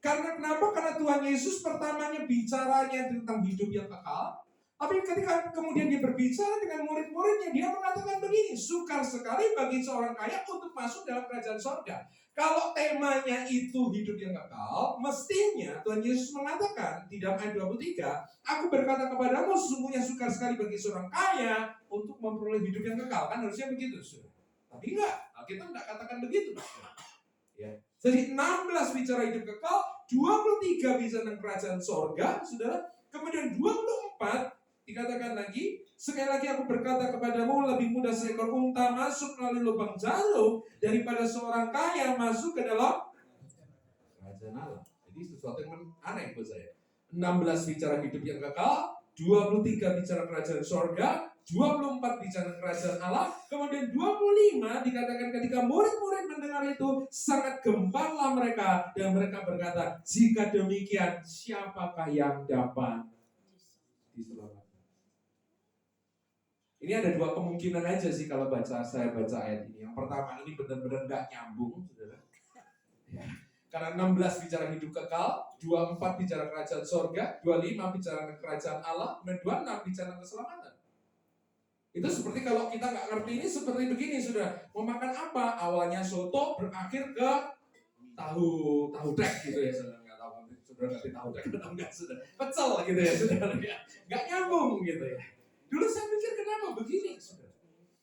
Karena kenapa? Karena Tuhan Yesus pertamanya bicaranya tentang hidup yang kekal. Tapi ketika kemudian dia berbicara dengan murid-muridnya, dia mengatakan begini, sukar sekali bagi seorang kaya untuk masuk dalam kerajaan sorga. Kalau temanya itu hidup yang kekal, mestinya Tuhan Yesus mengatakan di dalam ayat 23, aku berkata kepadamu, sesungguhnya sukar sekali bagi seorang kaya untuk memperoleh hidup yang kekal. Kan harusnya begitu, saudara. Tapi enggak, kita enggak katakan begitu. Ya. Jadi 16 bicara hidup kekal, 23 bicara tentang kerajaan sorga, saudara. Kemudian 24 dikatakan lagi, sekali lagi aku berkata kepadamu, lebih mudah seekor unta masuk melalui lubang jarum daripada seorang kaya masuk ke dalam kerajaan Allah. Jadi sesuatu yang aneh buat saya. 16 bicara hidup yang kekal, 23 bicara kerajaan sorga, 24 bicara kerajaan Allah, kemudian 25 dikatakan ketika murid-murid mendengar itu sangat gemparlah mereka dan mereka berkata, jika demikian siapakah yang dapat diselamatkan? Ini ada dua kemungkinan aja sih kalau saya baca ayat ini. Yang pertama, ini benar-benar gak nyambung, saudara. Ya. Karena 16 bicara hidup kekal, 24 bicara kerajaan sorga, 25 bicara kerajaan Allah, dan 26 bicara keselamatan. Itu seperti kalau kita nggak ngerti ini seperti begini, sudah mau makan apa? Awalnya soto, berakhir ke tahu tek gitu ya, saudara. Nggak tahu, saudara ngerti tahu tek atau enggak, sudah pecel gitu ya, saudara. Nggak nyambung gitu ya. Dulu saya pikir kenapa begini, saudara.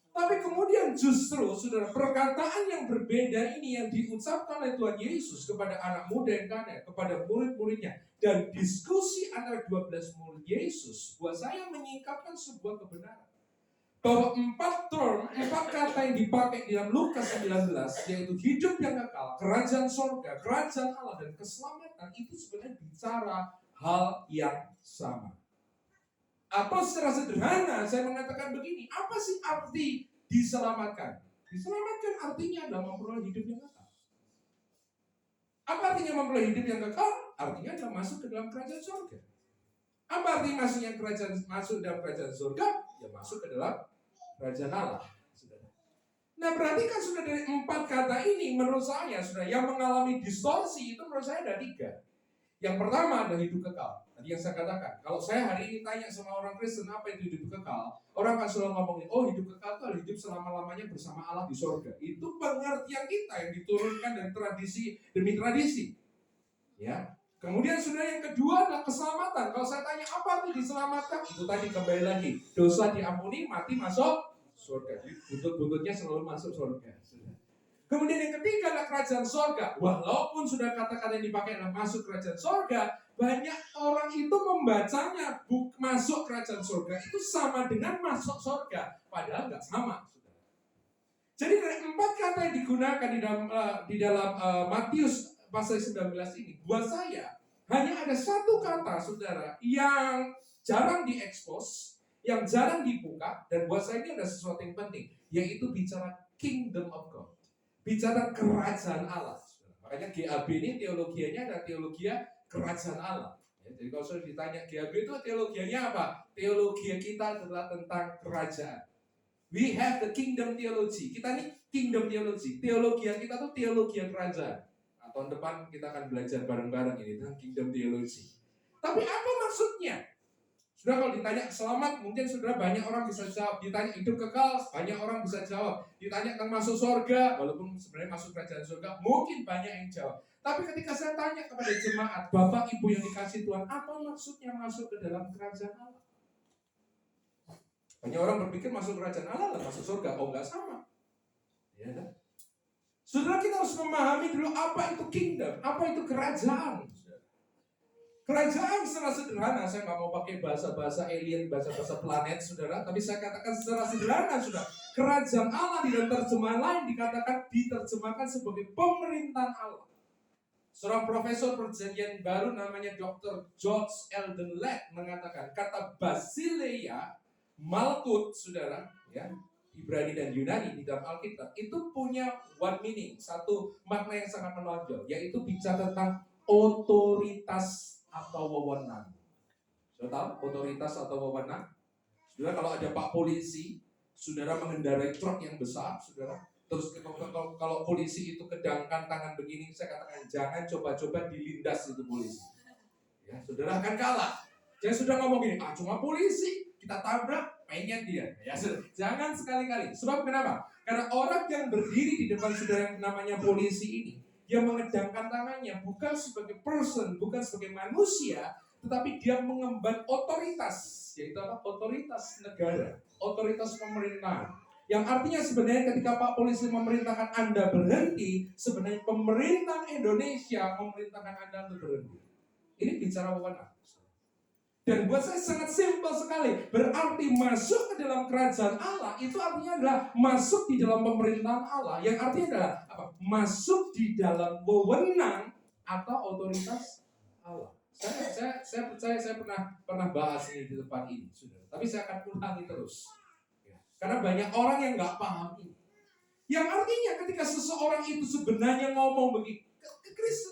Tapi kemudian justru, saudara, perkataan yang berbeda ini yang diucapkan oleh Tuhan Yesus kepada anak muda yang kaya, kepada murid-muridnya, dan diskusi antara 12 murid Yesus, buat saya menyingkapkan sebuah kebenaran. Bahwa 4 kata yang dipakai di dalam Lukas 19, yaitu hidup yang kekal, kerajaan sorga, kerajaan Allah, dan keselamatan, itu sebenarnya bicara hal yang sama. Atau secara sederhana saya mengatakan begini, apa sih arti diselamatkan? Diselamatkan artinya adalah memperoleh hidup yang kekal. Apa artinya memperoleh hidup yang kekal? Artinya adalah masuk ke dalam kerajaan surga. Apa artinya masuk dalam kerajaan surga? Ya masuk ke dalam kerajaan Allah. Nah berarti kan sudah dari 4 kata ini menurut saya sudah yang mengalami distorsi itu menurut saya ada 3. Yang pertama adalah hidup kekal. Tadi yang saya katakan, kalau saya hari ini tanya sama orang Kristen apa itu hidup kekal, orang akan selalu ngomongin, oh hidup kekal itu adalah hidup selama-lamanya bersama Allah di surga. Itu pengertian kita yang diturunkan dari tradisi demi tradisi. Ya. Kemudian sudah yang kedua adalah keselamatan. Kalau saya tanya apa itu diselamatkan, itu tadi kembali lagi, dosa diampuni, mati masuk surga. Jadi buntut-buntutnya selalu masuk surga. Kemudian yang ketiga adalah kerajaan sorga. Walaupun sudah kata-kata yang dipakai adalah masuk kerajaan sorga, banyak orang itu membacanya masuk kerajaan sorga itu sama dengan masuk sorga. Padahal nggak sama. Jadi dari 4 kata yang digunakan di dalam Matius pasal 19 ini, buat saya hanya ada 1 kata, saudara, yang jarang diekspos, yang jarang dibuka, dan buat saya ini ada sesuatu yang penting, yaitu bicara kingdom of God. Bicara kerajaan Allah. Makanya GAB ini teologianya adalah teologi kerajaan Allah. Ya, jadi kalau sudah ditanya GAB itu teologianya apa? Teologi kita adalah tentang kerajaan. We have the kingdom theology. Kita ini kingdom theology. Teologi kita tuh teologi kerajaan. Nah, tahun depan kita akan belajar bareng-bareng ini tentang kingdom theology. Tapi apa maksudnya? Sudah kalau ditanya selamat, mungkin sudah banyak orang bisa jawab. Ditanya hidup kekal, banyak orang bisa jawab. Ditanya tentang masuk surga, walaupun sebenarnya masuk kerajaan surga, mungkin banyak yang jawab. Tapi ketika saya tanya kepada jemaat, Bapak Ibu yang dikasih Tuhan, apa maksudnya masuk ke dalam kerajaan Allah? Banyak orang berpikir masuk kerajaan Allah lah masuk surga. Oh, enggak sama. Ya kan? Saudara, kita harus memahami dulu apa itu kingdom, apa itu kerajaan. Kerajaan secara sederhana, saya nggak mau pakai bahasa-bahasa alien, bahasa-bahasa planet, saudara. Tapi saya katakan secara sederhana, saudara. Kerajaan Allah di dalam terjemahan lain diterjemahkan sebagai pemerintahan Allah. Seorang profesor perjanjian baru namanya Dr. George Eldon Ladd mengatakan kata Basileia, Malkut, saudara, ya, Ibrani dan Yunani di dalam Alkitab itu punya one meaning, satu makna yang sangat menonjol, yaitu bicara tentang otoritas atau wewenang. Saudara tahu otoritas atau wewenang? Saudara, kalau ada Pak Polisi, saudara mengendarai truk yang besar, saudara, Terus kalau polisi itu kedangkan tangan begini, saya katakan jangan coba-coba dilindas itu polisi. Ya, saudara akan kalah. Dia sudah ngomong gini, cuma polisi, kita tabrak, pengen dia. Ya, jangan sekali-kali. Sebab kenapa? Karena orang yang berdiri di depan saudara yang namanya polisi ini, dia mengedangkan tangannya bukan sebagai person, bukan sebagai manusia, tetapi dia mengemban otoritas, yaitu apa? Otoritas negara, otoritas pemerintahan. Yang artinya sebenarnya ketika Pak Polisi memerintahkan Anda berhenti, sebenarnya pemerintah Indonesia memerintahkan Anda untuk berhenti. Ini bicara wewenang. Dan buat saya sangat simpel sekali. Berarti masuk ke dalam kerajaan Allah itu artinya adalah masuk di dalam pemerintahan Allah. Yang artinya adalah apa? Masuk di dalam wewenang atau otoritas Allah. Saya percaya saya pernah bahas ini di tempat ini, sudah. Tapi saya akan ulangi terus. Karena banyak orang yang nggak paham ini. Yang artinya ketika seseorang itu sebenarnya ngomong begitu,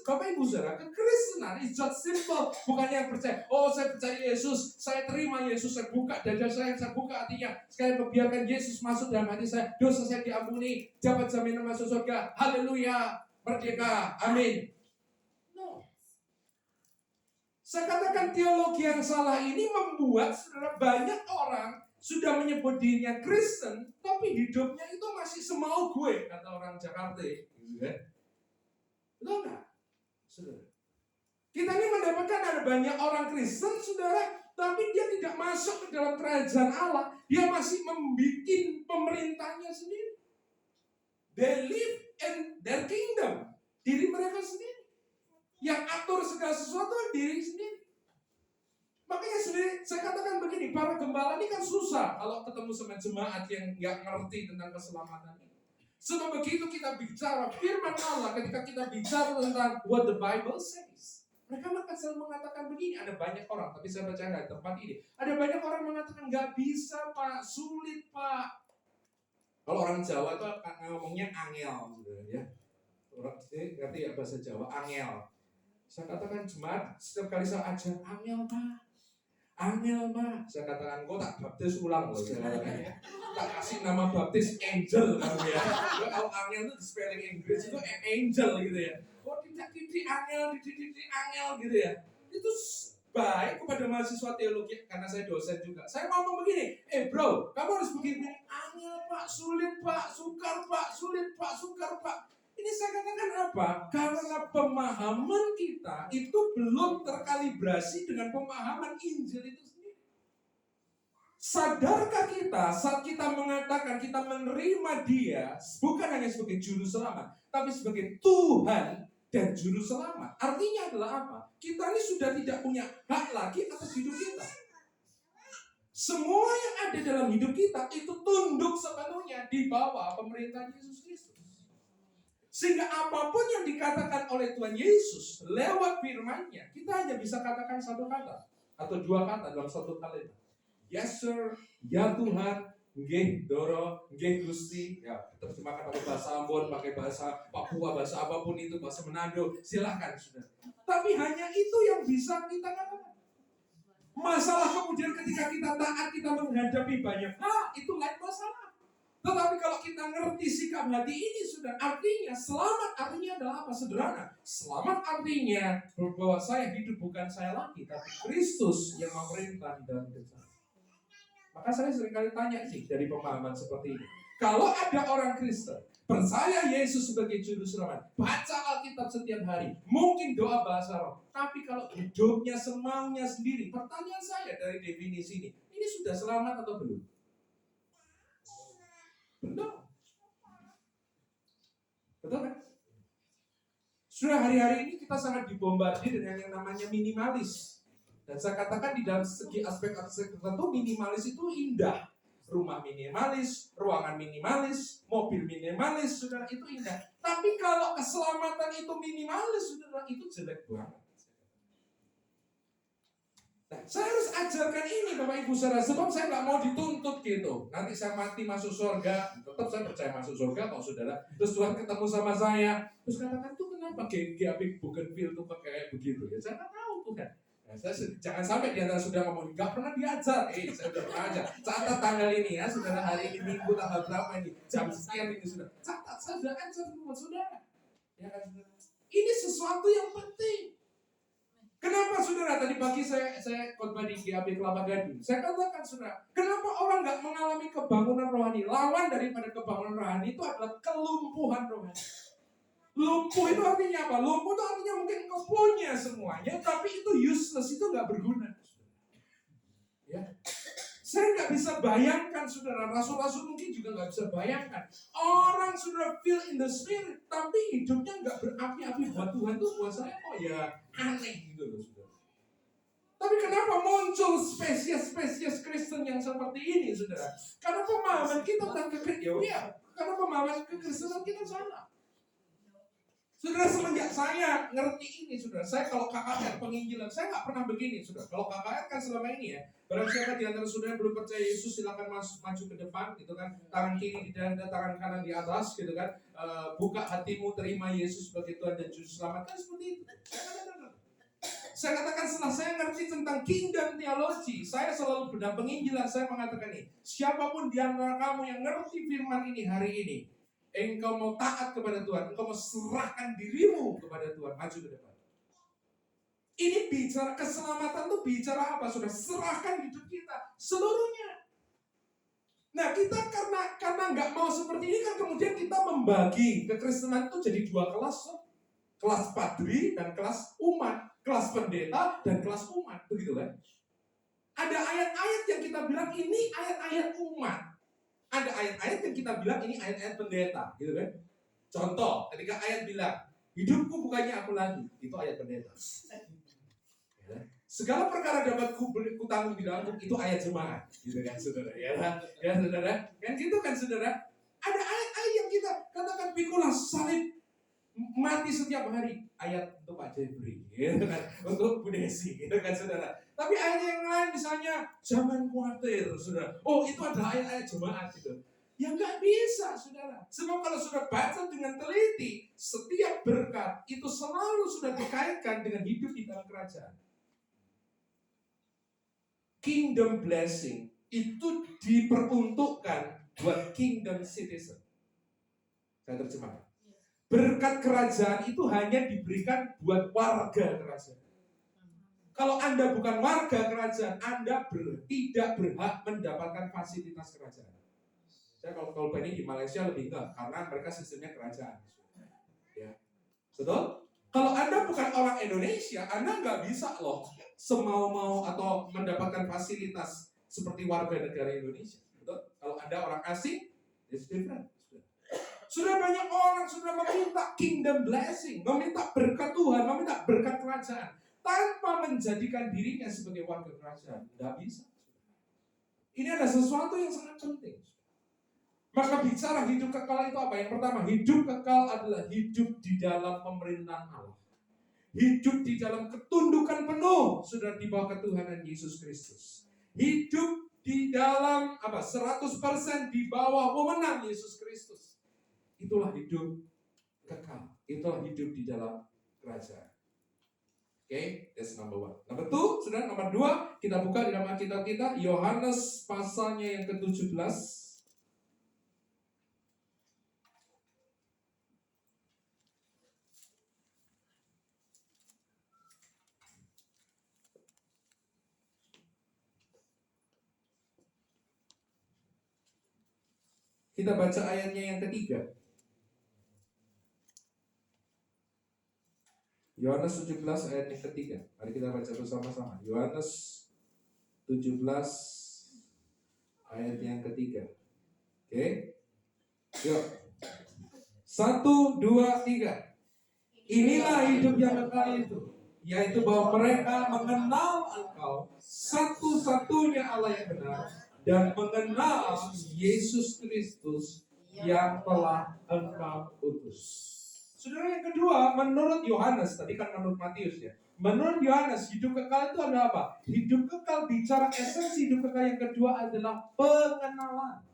Bapak Ibu Saudara, kekristenan is just simple. Bukannya percaya, saya percaya Yesus, saya terima Yesus, saya buka dada saya buka hatinya, saya biarkan Yesus masuk dalam hati saya, dosa saya diampuni, dapat jaminan masuk surga, haleluya, merdeka, amin. No. Saya katakan teologi yang salah ini membuat saudara banyak orang sudah menyebut dirinya Kristen, tapi hidupnya itu masih semau gue, kata orang Jakarta, gitu kan? Betul nggak, saudara? Kita ini mendapatkan ada banyak orang Kristen, saudara, tapi dia tidak masuk ke dalam kerajaan Allah. Dia masih membuat pemerintahnya sendiri. They live in their kingdom, diri mereka sendiri. Yang atur segala sesuatu diri sendiri. Makanya saya katakan begini, para gembala ini kan susah kalau ketemu sama jemaat yang nggak ngerti tentang keselamatan ini. Sebab begitu kita bicara firman Allah, ketika kita bicara tentang what the Bible says, mereka akan selalu mengatakan begini. Ada banyak orang, tapi saya percaya di tempat ini, ada banyak orang mengatakan nggak bisa Pak, sulit Pak. Kalau orang Jawa itu ngomongnya angel, ya. Orang ngerti ya bahasa Jawa, angel. Saya katakan jemaat setiap kali saya ajar angel Pak. Angel Pak, saya katakan kok tak baptis ulang loh, saya katakan ya. Tak kasih nama baptis angel kan ya. Kalau angel itu spelling Inggris itu angel gitu ya. Oh titik angel, titik angel gitu ya. Itu baik kepada mahasiswa teologi karena saya dosen juga. Saya ngomong begini, bro, kamu harus begini. Angel Pak, sulit Pak, sukar Pak, sulit Pak, sukar Pak. Ini saya katakan apa? Karena pemahaman kita itu belum terkalibrasi dengan pemahaman Injil itu sendiri. Sadarkah kita saat kita mengatakan kita menerima Dia bukan hanya sebagai juru selamat, tapi sebagai Tuhan dan juru selamat? Artinya adalah apa? Kita ini sudah tidak punya hak lagi atas hidup kita. Semua yang ada dalam hidup kita itu tunduk sepenuhnya di bawah pemerintahan Yesus Kristus. Sehingga apapun yang dikatakan oleh Tuhan Yesus lewat firman-Nya, kita hanya bisa katakan satu kata atau dua kata dalam satu kalimat. Yes sir, ya Tuhan, nggih Doro, nggih Gusti. Ya, terjemahkan pakai bahasa Ambon, pakai bahasa Papua, bahasa apapun itu, bahasa Manado, silakan sudah. Tapi hanya itu yang bisa kita katakan. Masalah kemudian ketika kita taat, kita menghadapi banyak hal, itu lain masalah. Tetapi kalau kita ngerti sikap hati ini sudah artinya selamat artinya adalah apa? Sederhana. Selamat artinya bahwa saya hidup bukan saya lagi, tapi Kristus yang memerintah dalam hidup saya. Maka saya seringkali tanya sih dari pemahaman seperti ini. Kalau ada orang Kristen percaya Yesus sebagai juru selamat, baca Alkitab setiap hari, mungkin doa bahasa roh, tapi kalau hidupnya semaunya sendiri, pertanyaan saya dari definisi ini sudah selamat atau belum? Betul. Betul kan? Sudah hari-hari ini kita sangat dibombardir dengan yang namanya minimalis. Dan saya katakan di dalam segi aspek-aspek tertentu minimalis itu indah. Rumah minimalis, ruangan minimalis, mobil minimalis, saudara, itu indah. Tapi kalau keselamatan itu minimalis, saudara, itu jelek banget. Nah, saya harus ajarkan ini Bapak Ibu Saudara, sebab saya nggak mau dituntut gitu. Nanti saya mati masuk surga, tetap saya percaya masuk surga kok saudara. Terus Tuhan ketemu sama saya, terus katakan tuh kenapa GAP bukan feel tuh kayak begitu ya? Saya nggak tahu Tuhan. Jangan sampai di antara saudara ngomong, nggak pernah diajar. Saya udah pernah ajar. Catat tanggal ini ya, saudara, hari ini Minggu tanggal berapa ini, jam sekian ini sudah. Catat, saya sudah ajar semua saudara. Ya kan, saudara? Ini sesuatu yang penting. Kenapa saudara, tadi pagi saya khotbah di GAP Kelapa Gading. Saya katakan saudara, kenapa orang nggak mengalami kebangunan rohani? Lawan daripada kebangunan rohani itu adalah kelumpuhan rohani. Lumpuh itu artinya apa? Lumpuh itu artinya mungkin engkau punya semuanya, tapi itu useless, itu nggak berguna. Ya, saya nggak bisa bayangkan saudara, rasul-rasul mungkin juga nggak bisa bayangkan. Orang sudah feel in the spirit, tapi hidupnya nggak berapi-api buat Tuhan, itu buat saya kok ya aneh gitu loh saudara. Tapi kenapa muncul spesies-spesies Kristen yang seperti ini saudara? Karena pemahaman kita tentang kekristenan, ya, karena pemahaman kekristenan kita salah. Saudara, semenjak saya ngerti ini, saudara, saya kalau KKR penginjilan, saya nggak pernah begini, saudara. Kalau KKR kan selama ini ya, barang siapa di antara saudara yang belum percaya Yesus, silakan maju ke depan, gitu kan. Tangan kiri di dada, tangan kanan di atas, gitu kan. Buka hatimu, terima Yesus sebagai Tuhan dan Juru Selamat, kan seperti itu. Saya katakan setelah saya ngerti tentang kingdom theology, saya selalu berdampak penginjilan, saya mengatakan ini, siapapun di antara kamu yang ngerti firman ini hari ini, engkau mau taat kepada Tuhan, engkau mau serahkan dirimu kepada Tuhan, maju ke depan. Ini bicara keselamatan itu bicara apa? Sudah serahkan hidup kita seluruhnya. Nah, kita karena nggak mau seperti ini kan kemudian kita membagi kekristenan itu jadi dua kelas, kelas padri dan kelas umat, kelas pendeta dan kelas umat, begitu kan? Ada ayat-ayat yang kita bilang ini ayat-ayat umat. Ada ayat-ayat yang kita bilang ini ayat-ayat pendeta, gitu kan? Contoh, ketika ayat bilang, hidupku bukannya aku lagi, itu ayat pendeta. Segala perkara dapat ku tanggung di dalamku, itu ayat jemaat, gitu kan saudara? Ya saudara, kan gitu kan saudara? Ada ayat-ayat yang kita katakan pikulah salib mati setiap hari, ayat untuk Pak Jeffrey, gitu kan? Untuk Bu Desi, gitu kan saudara? Tapi ayat yang lain misalnya jangan khawatir, saudara. Oh, itu adalah ayat-ayat jemaat gitu. Ya nggak bisa, saudara. Sebab kalau sudah baca dengan teliti, setiap berkat itu selalu sudah dikaitkan dengan hidup di dalam kerajaan. Kingdom blessing itu diperuntukkan buat kingdom citizen. Saya terjemahkan. Berkat kerajaan itu hanya diberikan buat warga kerajaan. Kalau Anda bukan warga kerajaan, Anda tidak berhak mendapatkan fasilitas kerajaan. Saya kalau ini di Malaysia lebih enggak, karena mereka sistemnya kerajaan. Ya. Betul? Kalau Anda bukan orang Indonesia, Anda nggak bisa loh semau-mau atau mendapatkan fasilitas seperti warga negara Indonesia. Betul? Kalau Anda orang asing, it's different. Sudah banyak orang sudah meminta kingdom blessing, meminta berkat Tuhan, meminta berkat kerajaan, tanpa menjadikan dirinya sebagai warga kerajaan. Tidak bisa. Ini ada sesuatu yang sangat penting. Maka bicara hidup kekal itu apa? Yang pertama, hidup kekal adalah hidup di dalam pemerintahan Allah. Hidup di dalam ketundukan penuh sudah di bawah ketuhanan Yesus Kristus. Hidup di dalam 100% di bawah wewenang Yesus Kristus. Itulah hidup kekal. Itulah hidup di dalam kerajaan. Oke, that's number one. Number two, sudah nomor dua, kita buka di dalam Alkitab kita, Yohanes pasalnya yang ke-17. Kita baca ayatnya yang ketiga. Yohanes 17 ayat yang ketiga. Mari kita baca bersama-sama. Yohanes 17 ayat yang ketiga. Oke. Yuk. 1, 2, 3. Inilah hidup yang kekal itu, yaitu bahwa mereka mengenal Engkau satu-satunya Allah yang benar, dan mengenal Yesus Kristus yang telah Engkau utus. Saudara, yang kedua, menurut Yohanes, tadi kan menurut Matius ya. Menurut Yohanes, hidup kekal itu adalah apa? Hidup kekal, bicara esensi hidup kekal yang kedua adalah pengenalan.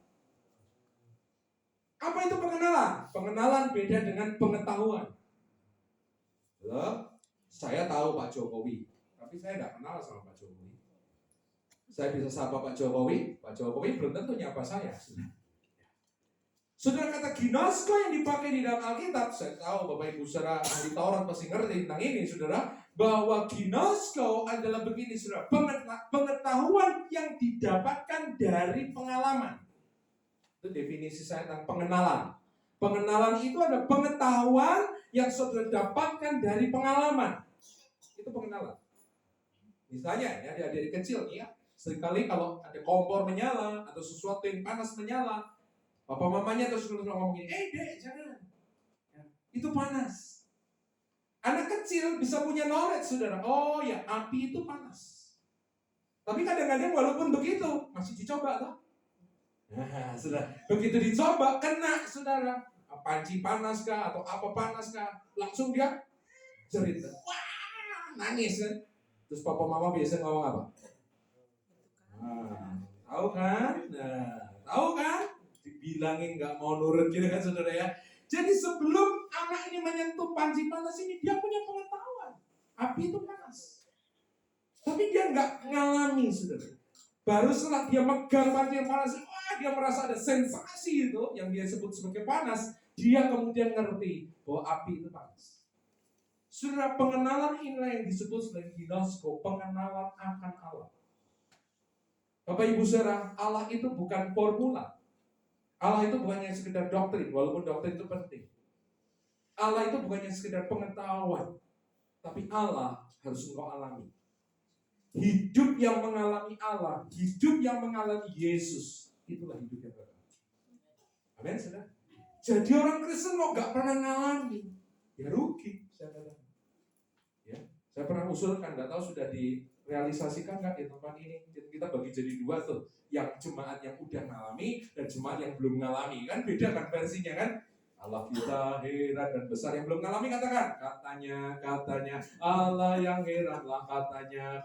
Apa itu pengenalan? Pengenalan beda dengan pengetahuan. Loh, saya tahu Pak Jokowi. Tapi saya nggak kenal sama Pak Jokowi. Saya bisa sapa Pak Jokowi belum tentu nyapa saya. Saudara, kata ginosko yang dipakai di dalam Alkitab, saya tahu Bapak Ibu saudara ahli Taurat pasti ngerti tentang ini, saudara, bahwa ginosko adalah begini, saudara, pengetahuan yang didapatkan dari pengalaman. Itu definisi saya tentang pengenalan. Pengenalan itu adalah pengetahuan yang saudara dapatkan dari pengalaman. Itu pengenalan. Misalnya ya, dari kecil nih ya, seringkali kalau ada kompor menyala atau sesuatu yang panas menyala, papa mamanya terus ngomong gini, dek jangan, ya, itu panas. Anak kecil bisa punya knowledge, saudara. Oh ya, api itu panas. Tapi kadang-kadang walaupun begitu masih dicoba toh. Nah, saudara, begitu dicoba kena, saudara. Panci panas kah atau apa panas kah, langsung dia jerit. Wah, nangis kan. Terus papa mama biasa ngomong apa? Nah, tahu kan? Tahu kan? Dibilangin nggak mau nurut gitu kan, saudara ya. Jadi sebelum anak ini menyentuh panci panas ini, dia punya pengetahuan. Api itu panas. Tapi dia nggak ngalami, saudara. Baru setelah dia megang panci yang panas, wah, dia merasa ada sensasi itu yang dia sebut sebagai panas. Dia kemudian ngerti bahwa api itu panas. Saudara, pengenalan inilah yang disebut sebagai ginosko, pengenalan akan Allah. Bapak Ibu saudara, Allah itu bukan formula. Allah itu bukan hanya sekedar doktrin, walaupun doktrin itu penting. Allah itu bukan hanya sekedar pengetahuan, tapi Allah harus engkau alami. Hidup yang mengalami Allah, hidup yang mengalami Yesus, itulah hidup yang benar. Amin, saudara. Jadi orang Kristen kok gak pernah ngalami, ya rugi, saya katakan. Ya, saya pernah usulkan, gak tahu sudah direalisasikan nggak di tempat ini. Kita bagi jadi dua tuh, yang jemaat yang udah ngalami dan jemaat yang belum ngalami, kan beda kan versinya kan. Allah kita heran dan besar. Yang belum ngalami katakan, katanya Allah yang heran lah, katanya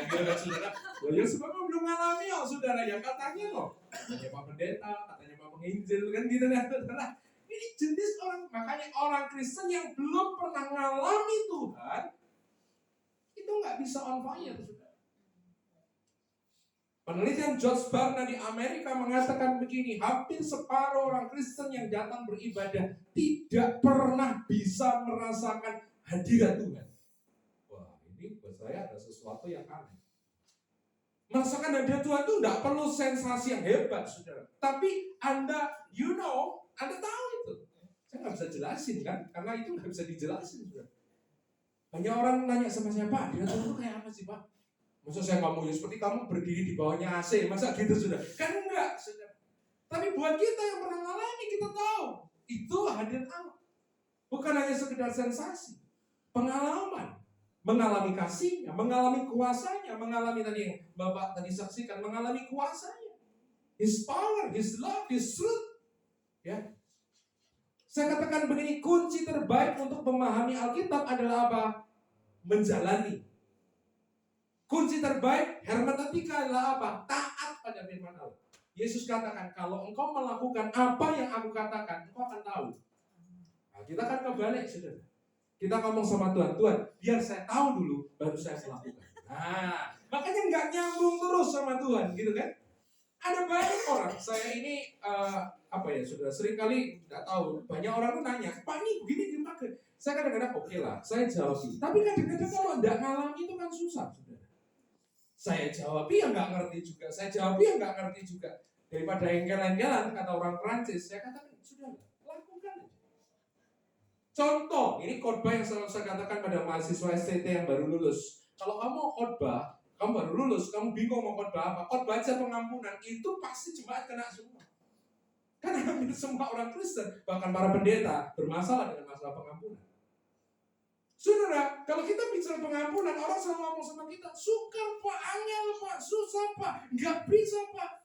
gitu kan, saudara. Ya sebab belum ngalami ya saudara, ya katanya loh, katanya Pak Pendeta, katanya Pak Penginjil kan gitu kan, saudara. Ini jenis orang, makanya orang Kristen yang belum pernah ngalami Tuhan itu nggak bisa on fire, saudara. Penelitian George Barna di Amerika mengatakan begini, hampir separuh orang Kristen yang datang beribadah tidak pernah bisa merasakan hadirat Tuhan. Wah, ini buat saya ada sesuatu yang aneh. Merasakan hadirat Tuhan itu tidak perlu sensasi yang hebat, saudara. Tapi Anda, Anda tahu itu. Saya nggak bisa jelasin kan, karena itu nggak bisa dijelasin, saudara. Banyak orang nanya sama saya, Pak, hadirat Tuhan itu kayak apa sih, Pak? Masa saya nggak mau, seperti kamu berdiri di bawahnya AC, masa gitu sudah? Kan enggak, saudara. Tapi buat kita yang pernah ngalami, kita tahu itu hadirat Allah. Bukan hanya sekedar sensasi, pengalaman, mengalami kasihnya, mengalami kuasanya, mengalami tadi yang Bapak tadi saksikan, mengalami kuasanya, His power, His love, His truth. Ya, saya katakan begini, kunci terbaik untuk memahami Alkitab adalah apa? Menjalani. Kunci terbaik hermeneutika adalah apa? Taat pada firman Allah. Yesus katakan, kalau engkau melakukan apa yang aku katakan, engkau akan tahu. Nah, kita kan kebalik, saudara. Kita ngomong sama Tuhan, Tuhan, biar saya tahu dulu, baru saya melakukan. Nah, makanya nggak nyambung terus sama Tuhan, gitu kan? Ada banyak orang, saya ini saudara, sering kali nggak tahu, banyak orang tuh nanya, Pak ini begini gimana? Saya kadang-kadang oke lah, saya jawab. Tapi kadang-kadang kalau nggak ngalami itu kan susah, saudara. Saya jawab ya nggak ngerti juga, saya jawab ya nggak ngerti juga. Daripada engkel-engkelan, kata orang Prancis, saya katakan sudah lakukan. Contoh, ini khotbah yang selalu saya katakan pada mahasiswa STT yang baru lulus. Kalau kamu mau khotbah, kamu baru lulus, kamu bingung mau khotbah apa? Khotbah aja pengampunan, itu pasti jemaat kena semua. Karena hampir semua orang Kristen, bahkan para pendeta, bermasalah dengan masalah pengampunan. Saudara, kalau kita bicara pengampunan, orang selalu ngomong sama kita, sukar Pak, angel Pak, susah Pak, nggak bisa Pak.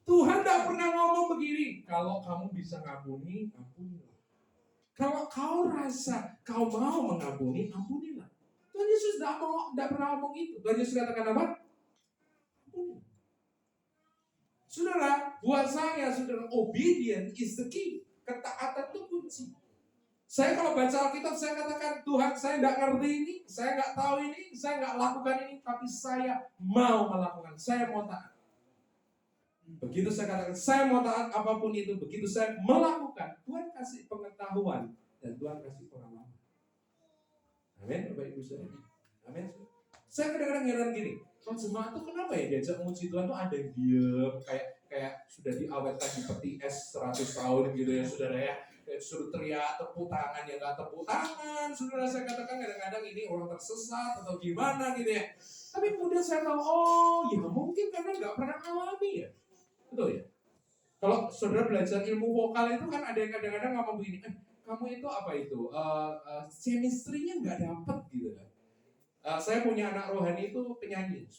Tuhan tidak pernah ngomong begini, kalau kamu bisa ngampuni, ampunilah. Kalau kau rasa kau mau mengampuni, ampunilah. Tuhan Yesus tidak pernah ngomong itu. Tuhan Yesus katakan apa? Ampunilah. Saudara, buat saya, saudara, obedience is the key. Ketaatan itu kunci. Saya kalau baca Alkitab, saya katakan, Tuhan saya nggak ngerti ini, saya nggak tahu ini, saya nggak lakukan ini, tapi saya mau melakukan, saya mau taat. Begitu saya katakan, saya mau taat apapun itu, begitu saya melakukan, Tuhan kasih pengetahuan, dan Tuhan kasih pengalaman. Amin, Bapak Ibu saya. Amin. Saya kadang-kadang heran gini, kalau jemaat itu kenapa ya diajak muji Tuhan tuh ada yang diem, kayak sudah diawetkan di peti es 100 tahun gitu ya, saudara ya. Suruh teriak, tepuk tangan, ya nggak tepuk tangan. Saudara, saya katakan kadang-kadang ini orang tersesat atau gimana gitu ya. Tapi kemudian saya tahu, oh ya mungkin karena nggak pernah alami ya. Betul ya? Kalau saudara belajar ilmu vokal itu kan ada yang kadang-kadang ngomong begini, kamu itu apa itu? Chemistry-nya nggak dapet gitu kan. Saya punya anak rohani itu penyanyi.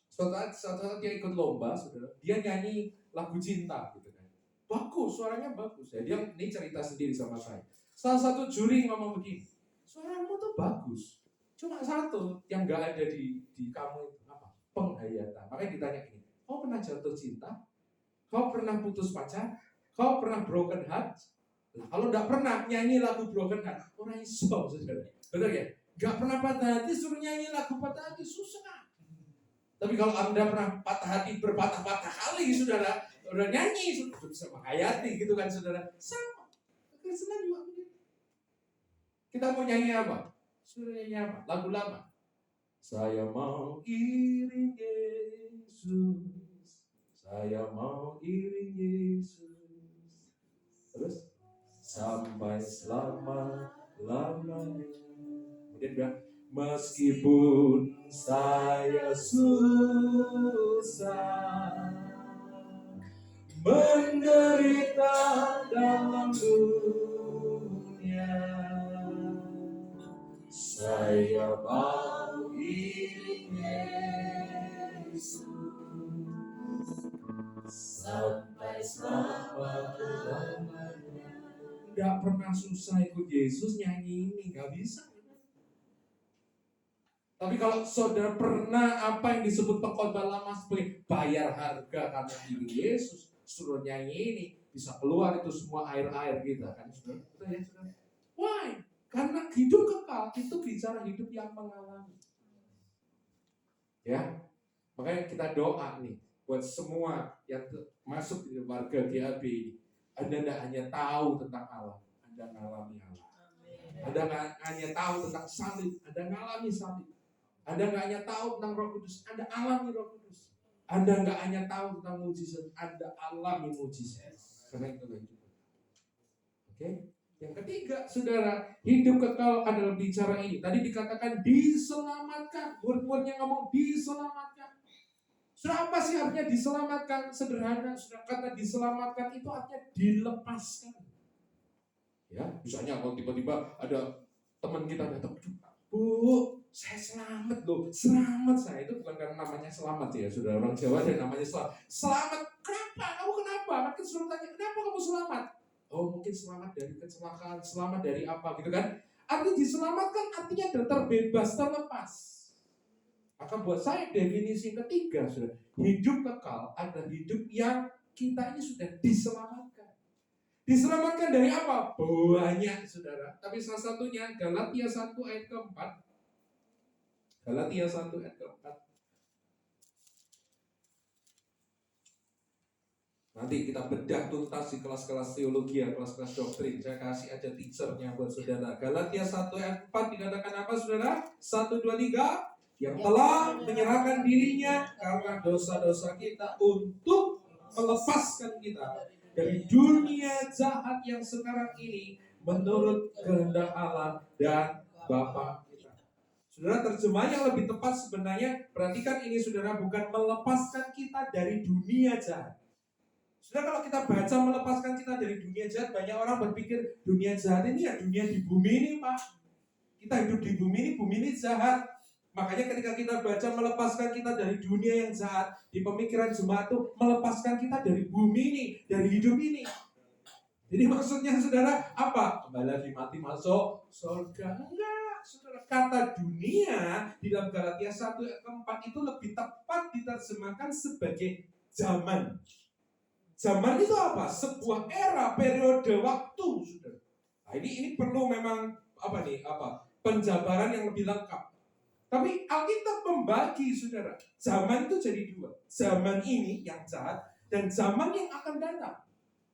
Suatu saat dia ikut lomba, saudara, dia nyanyi lagu cinta gitu kan. Bagus, suaranya bagus ya. Dia ini cerita sendiri sama saya. Salah satu juri ngomong begini, suaramu tuh bagus. Cuma satu yang nggak ada di kamu itu apa? Penghayatan. Makanya ditanya gini, kau pernah jatuh cinta? Kau pernah putus pacar? Kau pernah broken heart? Nah, kalau nggak pernah nyanyi lagu broken heart, orang iso, saudara. Betul ya? Nggak pernah patah hati suruh nyanyi lagu patah hati, susah. Tapi kalau Anda pernah patah hati berpatah-patah kali, saudara, udah nyanyi, sudah bisa menghayati gitu kan, saudara. Sama. Kekristenan juga begitu. Kita mau nyanyi apa? Sudah nyanyi apa? Lagu lama. Saya mau iring Yesus. Saya mau iring Yesus. Terus sampai selama-lamanya. Kemudian bilang, meskipun saya susah menderita dalam dunia, saya mau iring Yesus sampai selama-lamanya. Gak pernah susah ikut Yesus nyanyi ini, gak bisa. Tapi kalau saudara pernah apa yang disebut pengkhotbah lama sebagai bayar harga karena diri Yesus, suruh nyanyi ini, bisa keluar itu semua air-air kita kan, saudara? Betul ya, saudara? Why? Karena hidup kekal itu bicara hidup yang mengalami. Ya, makanya kita doa nih buat semua yang masuk di warga GAB ini. Anda tidak hanya tahu tentang Allah, Anda mengalami Allah. Anda nggak hanya tahu tentang salib, Anda mengalami salib. Anda nggak hanya tahu tentang Roh Kudus, Anda alami Roh Kudus. Anda nggak hanya tahu tentang mujizat, Anda alami mujizat. Karena itu hidup. Oke? Yang ketiga, saudara, hidup kekal adalah bicara ini. Tadi dikatakan diselamatkan. Murid-muridnya ngomong diselamatkan. Sudah apa sih artinya diselamatkan? Sederhana, sudah kata diselamatkan itu artinya dilepaskan. Ya, misalnya kalau tiba-tiba ada teman kita datang, Bu, saya selamat loh, selamat saya. Itu bukan karena namanya selamat ya, saudara, orang Jawa ada namanya selamat. Selamat, kenapa? Kamu kenapa? Mungkin suruh tanya, kenapa kamu selamat? Oh, mungkin selamat dari kecelakaan, selamat dari apa gitu kan. Artinya diselamatkan artinya terbebas, terlepas. Maka buat saya definisi ketiga, saudara, hidup kekal adalah hidup yang kita ini sudah diselamatkan. Diselamatkan dari apa? Banyak, saudara. Tapi salah satunya Galatia 1 ayat keempat. Galatia 1 ayat keempat. Nanti kita bedah tuntas di kelas-kelas teologi, kelas-kelas doktrin. Saya kasih aja teasernya buat saudara. Galatia 1 ayat 4 dikatakan apa, saudara? 1, 2, 3. Yang telah menyerahkan dirinya karena dosa-dosa kita untuk melepaskan kita dari dunia jahat yang sekarang ini menurut kehendak Allah dan Bapa kita. Saudara, terjemahan yang lebih tepat sebenarnya, perhatikan ini saudara, bukan melepaskan kita dari dunia jahat. Saudara, kalau kita baca melepaskan kita dari dunia jahat, banyak orang berpikir dunia jahat ini ya dunia di bumi ini, Pak. Kita hidup di bumi ini jahat. Makanya ketika kita baca melepaskan kita dari dunia yang jahat, di pemikiran jemaat itu melepaskan kita dari bumi ini, dari hidup ini. Jadi maksudnya saudara apa? Kembali lagi mati masuk surga. Enggak, saudara. Kata dunia di dalam Galatia 1 ayat 4 itu lebih tepat diterjemahkan sebagai zaman. Zaman itu apa? Sebuah era, periode waktu, saudara. Nah, ini perlu memang penjabaran yang lebih lengkap. Tapi Alkitab membagi, saudara, zaman itu jadi dua. Zaman ini yang jahat dan zaman yang akan datang.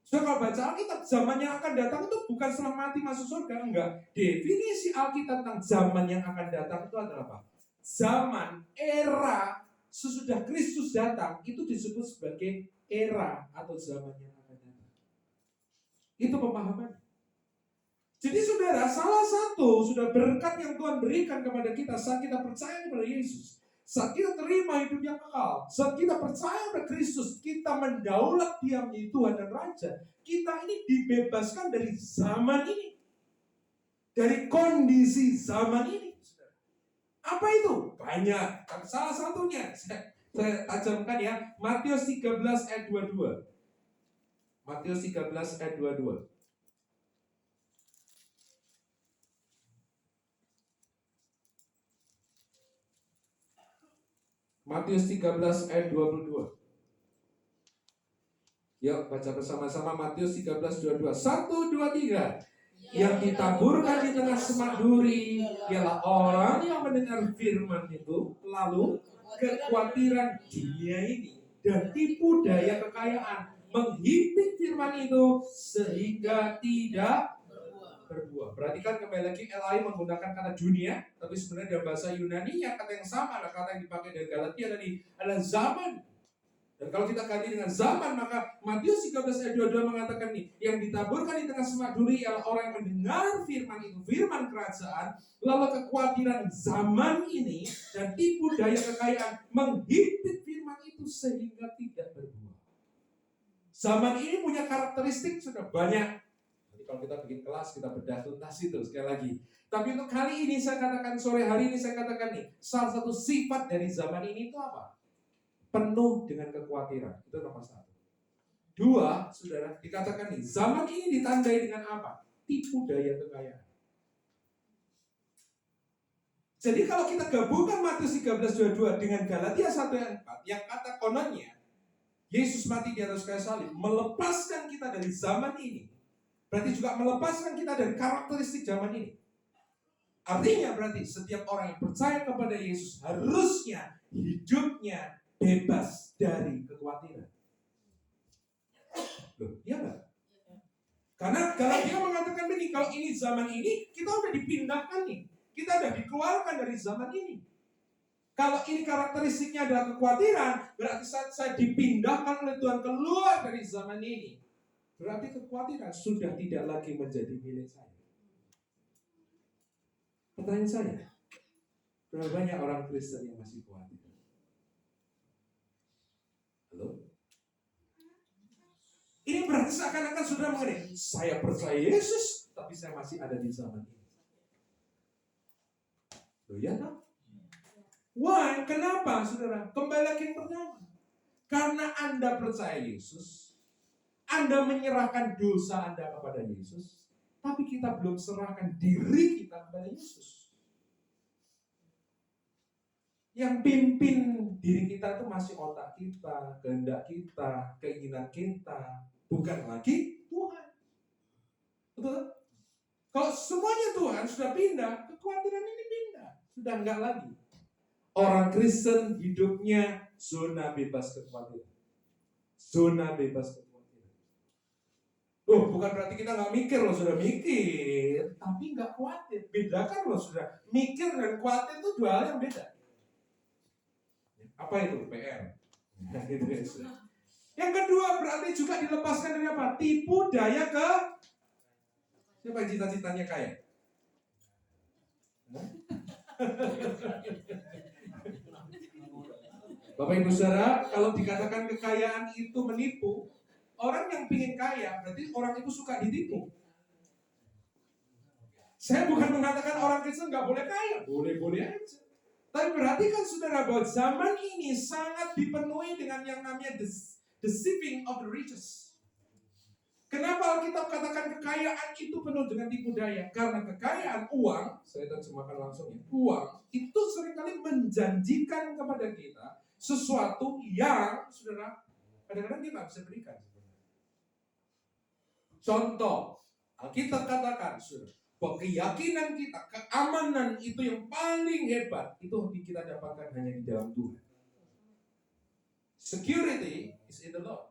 Saudara, kalau baca Alkitab, zaman yang akan datang itu bukan setelah mati masuk surga, enggak. Definisi Alkitab tentang zaman yang akan datang itu adalah apa? Zaman, era sesudah Kristus datang itu disebut sebagai era atau zaman yang akan datang. Itu pemahaman. Jadi saudara, salah satu sudah berkat yang Tuhan berikan kepada kita saat kita percaya kepada Yesus, saat kita terima hidup yang kekal, saat kita percaya kepada Kristus, kita mendaulat Dia menjadi Tuhan dan Raja. Kita ini dibebaskan dari zaman ini, dari kondisi zaman ini. Apa itu? Banyak. Salah satunya saya tajamkan ya, Matius 13 ayat 22. Matius 13 ayat 22. Matius 13 ayat 22. Yuk baca bersama-sama Matius 13 22. 1, 2, 3. Yang ditaburkan di tengah semak duri ialah orang yang mendengar firman itu, lalu kekhawatiran dunia ini dan tipu daya kekayaan menghimpit firman itu sehingga tidak berbuah. Perhatikan kembali lagi, LAI menggunakan kata dunia, tapi sebenarnya dalam bahasa Yunani yang kata yang sama adalah kata yang dipakai dari Galatia tadi adalah zaman. Dan kalau kita ganti dengan zaman, maka Matius 13 ayat 22 mengatakan nih, yang ditaburkan di tengah semak duri ialah orang yang mendengar firman itu, firman kerajaan, lalu kekhawatiran zaman ini dan tipu daya kekayaan menghimpit firman itu sehingga tidak berbuah. Zaman ini punya karakteristik sudah banyak. Kalau kita bikin kelas, kita bedah tuntas itu sekali lagi. Tapi untuk kali ini saya katakan, sore hari ini saya katakan nih, salah satu sifat dari zaman ini itu apa? Penuh dengan kekhawatiran. Itu nomor 1. 2, saudara, dikatakan nih, zaman ini ditandai dengan apa? Tipu daya kekayaan. Jadi kalau kita gabungkan Matius 13:22 dengan Galatia 1:4, yang kata kononnya, Yesus mati di atas kayu salib, melepaskan kita dari zaman ini. Berarti juga melepaskan kita dari karakteristik zaman ini. Artinya berarti setiap orang yang percaya kepada Yesus harusnya hidupnya bebas dari kekhawatiran. Loh, iya nggak? Karena kalau dia mengatakan begini, kalau ini zaman ini, kita udah dipindahkan nih. Kita udah dikeluarkan dari zaman ini. Kalau ini karakteristiknya adalah kekhawatiran, berarti saat saya dipindahkan oleh Tuhan keluar dari zaman ini, berarti kekhawatiran sudah tidak lagi menjadi milik saya. Pertanyaan saya, berapa banyak orang Kristen yang masih khawatir? Halo? Ini berarti seakan-akan sudah mengenai, saya percaya Yesus, tapi saya masih ada di zaman ini. Loh ya kan? Why? Kenapa saudara? Kembali lagi yang pertama. Karena Anda percaya Yesus, Anda menyerahkan dosa Anda kepada Yesus, tapi kita belum serahkan diri kita kepada Yesus. Yang pimpin diri kita itu masih otak kita, kehendak kita, keinginan kita, bukan lagi Tuhan. Betul? Kalau semuanya Tuhan sudah pindah, kekhawatiran ini pindah, sudah enggak lagi. Orang Kristen hidupnya zona bebas kekhawatiran. Zona bebas kekhawatiran. Oh, bukan berarti kita nggak mikir loh, sudah mikir, tapi nggak khawatir. Bedakan loh, sudah mikir dan khawatir itu dua hal yang beda. Apa itu? PR. Nah, gitu ya. Yang kedua berarti juga dilepaskan dari apa? Tipu daya ke siapa yang cita-citanya kaya? Bapak Ibu Saudara, kalau dikatakan kekayaan itu menipu, orang yang ingin kaya berarti orang itu suka ditipu. Saya bukan mengatakan orang Kristen nggak boleh kaya, boleh-boleh aja. Tapi perhatikan saudara bahwa zaman ini sangat dipenuhi dengan yang namanya deceiving of the riches. Kenapa Alkitab katakan kekayaan itu penuh dengan tipu daya? Karena kekayaan uang, saya terjemahkan langsung ya, uang itu seringkali menjanjikan kepada kita sesuatu yang saudara kadang-kadang dia nggak bisa berikan. Contoh, Alkitab katakan, saudara, bahwa keyakinan kita, keamanan itu yang paling hebat, itu kita dapatkan hanya di dalam Tuhan. Security is in the Lord.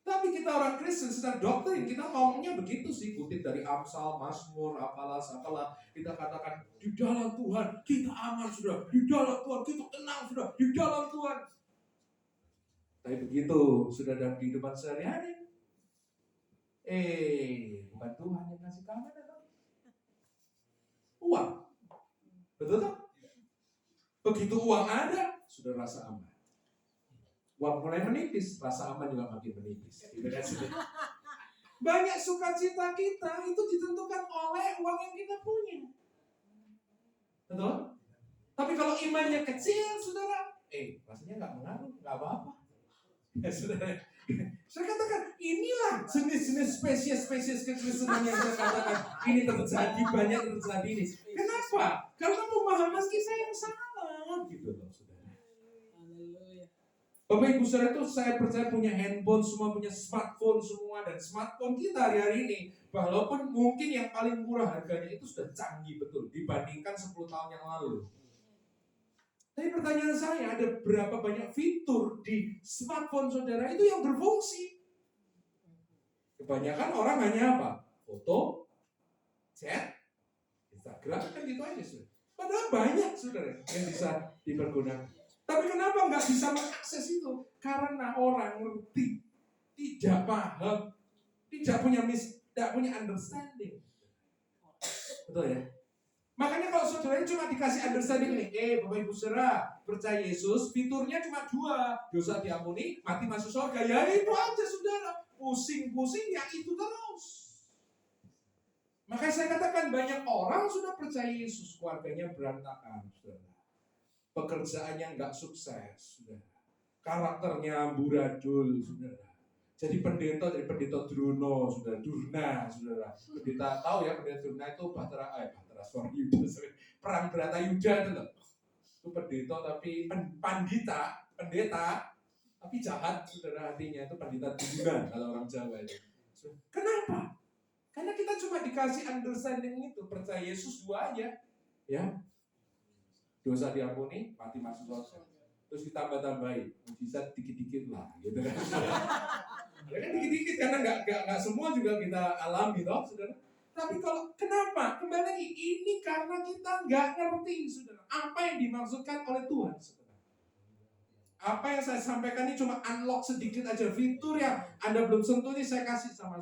Tapi kita orang Kristen secara doktrin kita ngomongnya begitu sih, kutip dari Amsal, Mazmur, apalah. Kita katakan di dalam Tuhan kita aman sudah, di dalam Tuhan kita tenang sudah, di dalam Tuhan. Tapi begitu sudah dalam kehidupan sehari-hari, bukan Tuhan yang kasih keamanan, uang, betul tak? Begitu uang ada, sudah rasa aman. Uang mulai menipis, rasa aman juga makin menipis. Banyak sukacita kita itu ditentukan oleh uang yang kita punya. Betul? Tapi kalau imannya kecil, saudara, rasanya nggak mengaruh, nggak apa-apa. Ya, saudara. Saya katakan, inilah jenis-jenis spesies kekristenan yang saya katakan ini terjadi, banyak terjadi ini. Kenapa? Karena pemahaman kita yang salah, gitu loh, saudara. Bapak Ibu saudara, itu saya percaya punya handphone, semua punya smartphone semua, dan smartphone kita hari-hari ini, walaupun mungkin yang paling murah harganya itu sudah canggih betul dibandingkan 10 tahun yang lalu. Tapi pertanyaan saya, ada berapa banyak fitur di smartphone saudara itu yang berfungsi? Kebanyakan orang hanya apa? Foto, chat, Instagram, kan gitu aja saudara. Padahal banyak saudara yang bisa dipergunakan. Tapi kenapa nggak bisa mengakses itu? Karena orang ngerti, tidak paham, tidak punya understanding. Betul ya? Makanya kalau saudara cuma dikasih understanding nih, Bapak Ibu saudara, percaya Yesus, fiturnya cuma 2, dosa diampuni, mati masuk surga. Ya itu aja saudara, pusing-pusing ya itu terus. Makanya saya katakan banyak orang sudah percaya Yesus, keluarganya berantakan, saudara. Pekerjaannya nggak sukses, saudara. Karakternya amburadul, saudara. Jadi pendeta Druno, saudara, Durna, saudara. Pendeta tahu ya, pendeta Durna itu perang Bharatayuda itu loh. Itu pendeta tapi pendeta tapi jahat, saudara, artinya itu pendeta Durna kalau orang Jawa itu. Kenapa? Karena kita cuma dikasih understanding itu, percaya Yesus 2 aja, ya. Dosa diampuni, mati masuk surga. Terus ditambah-tambahin, mujizat dikit-dikit lah, gitu kan. Ya kan dikit-dikit karena nggak semua juga kita alami, toh, saudara. Tapi kalau kenapa? Kembali lagi, ini karena kita nggak ngerti, saudara, apa yang dimaksudkan oleh Tuhan, saudara. Apa yang saya sampaikan ini cuma unlock sedikit aja fitur yang Anda belum sentuh ini saya kasih sama